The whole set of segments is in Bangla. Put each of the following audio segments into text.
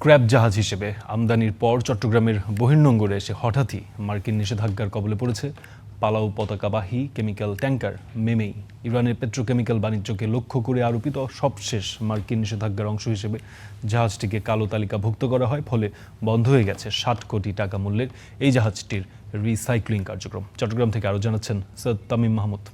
স্ক্র্যাপ জাহাজ হিসেবে আমদানির পর চট্টগ্রামের বহির্নোঙরে এসে হঠাৎই মার্কিন নিষেধাজ্ঞার কবলে পড়েছে পালাউ পতাকাবাহী কেমিক্যাল ট্যাংকার মেমেই। ইরানের পেট্রোকেমিক্যাল বাণিজ্যকে লক্ষ্য করে আরোপিত সবশেষ মার্কিন নিষেধাজ্ঞার অংশ হিসেবে জাহাজটিকে কালো তালিকাভুক্ত করা হয়। ফলে বন্ধ হয়ে গেছে ৬০ কোটি টাকা মূল্যের এই জাহাজটির রিসাইক্লিং কার্যক্রম। চট্টগ্রাম থেকে আরও জানাচ্ছেন সৈয়দ তামিম মাহমুদ।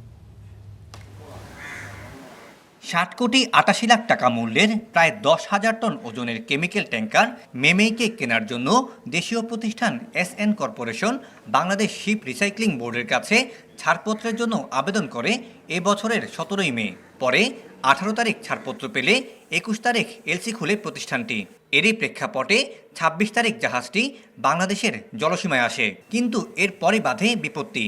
৬০ কোটি ৮৮ লাখ টাকা মূল্যের প্রায় ১০,০০০ টন ওজনের কেমিক্যাল ট্যাংকার মেমেইকে কেনার জন্য দেশীয় প্রতিষ্ঠান SN corporation Bangladesh ship recycling বোর্ডের কাছে ছাড়পত্রের জন্য আবেদন করে এ বছরের ১৭ই মে। পরে ১৮ তারিখ ছাড়পত্র পেলে ২১ তারিখ এলসি খুলে প্রতিষ্ঠানটি। এরই প্রেক্ষাপটে ২৬ তারিখ জাহাজটি বাংলাদেশের জলসীমায় আসে, কিন্তু এরপরই বাধে বিপত্তি।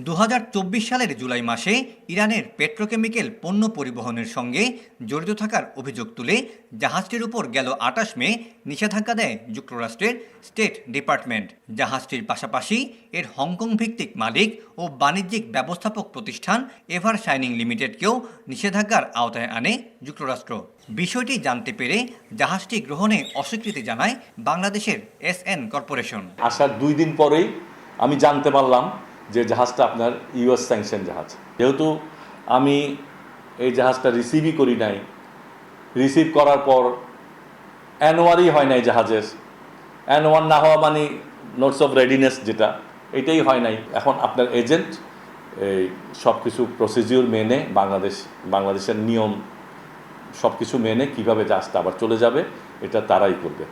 ২০২৪ সালের জুলাই মাসে ইরানের পেট্রোকেমিক্যাল পণ্য পরিবহনের সঙ্গে জড়িত থাকার অভিযোগ তুলে জাহাজটির উপর গেল ২৮ মে নিষেধাজ্ঞা দেয় যুক্তরাষ্ট্রের স্টেট ডিপার্টমেন্ট। জাহাজটির পাশাপাশি এর হংকং ভিত্তিক মালিক ও বাণিজ্যিক ব্যবস্থাপক প্রতিষ্ঠান এভার শাইনিং লিমিটেডকেও নিষেধাজ্ঞার আওতায় আনে যুক্তরাষ্ট্র। বিষয়টি জানতে পেরে জাহাজটি গ্রহণে অস্বীকৃতি জানায় বাংলাদেশের এসএন কর্পোরেশন। আসার ২ দিন পরেই আমি জানতে পারলাম যে জাহাজটা আপনার ইউএস স্যাংশন জাহাজ। যেহেতু আমি এই জাহাজটা রিসিভই করি নাই, রিসিভ করার পর N1ই হয় নাই জাহাজের। N1 না হওয়া মানে নোটস অফ রেডিনেস, যেটা এটাই হয় নাই। এখন আপনার এজেন্ট এই সব কিছু প্রসিডিউর মেনে বাংলাদেশের নিয়ম সব কিছু মেনে কিভাবে জাহাজটা আবার চলে যাবে এটা তারাই করবে।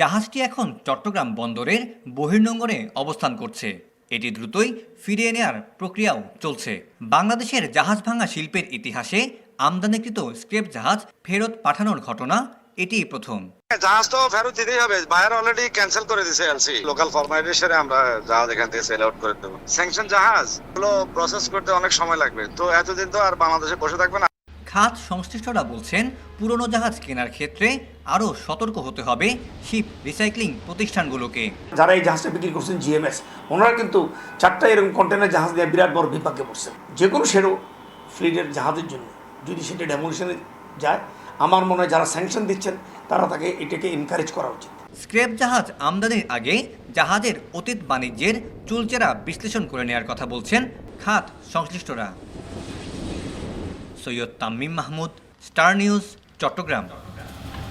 জাহাজটি এখন চট্টগ্রাম বন্দরের বহির্নোঙরে অবস্থান করছে। এটি দ্রুতই ফিরিয়ে নেওয়ার প্রক্রিয়াও চলছে। বাংলাদেশের জাহাজ ভাঙা শিল্পের ইতিহাসে আমদানিকৃত স্ক্র্যাপ জাহাজ ফেরত পাঠানোর ঘটনা এটিই প্রথম। জাহাজ তো ফেরত দিতেই হবে, বায়ার অলরেডি ক্যান্সেল করে দিয়েছে এলসি। লোকাল ফরমালিটি সেরে আমরা জাহাজ এখান থেকে সেল আউট করে দেবো। স্যাংশন জাহাজ গুলো প্রসেস করতে অনেক সময় লাগবে, তো এতদিন তো আর বাংলাদেশে বসে থাকবে না। খাত সংশ্লিষ্টরা বলছেন, পুরনো জাহাজ কেনার ক্ষেত্রে আরও সতর্ক হতে হবে শিপ রিসাইক্লিং প্রতিষ্ঠানগুলোকে। যারা এই জাহাজটা বিক্রি করছেন জিএমএস, ওনারা কিন্তু 4টা এরকম কন্টেনার জাহাজ নিয়ে বিরাট বড় বিপাকে পড়ছেন। যে কোনো সেরো ফ্লিটের জাহাজের জন্য যদি সেটা ডেমোলিশনে যায়, আমার মনে হয় যারা স্যাংশন দিচ্ছেন তারা এটাকে এনকারেজ করা উচিত। স্ক্র্যাপ জাহাজ আমদানির আগে জাহাজের অতীত বাণিজ্যের চুলচেরা বিশ্লেষণ করে নেওয়ার কথা বলছেন খাত সংশ্লিষ্টরা। Syed Tamim Mahmud, Star News, Chittagong.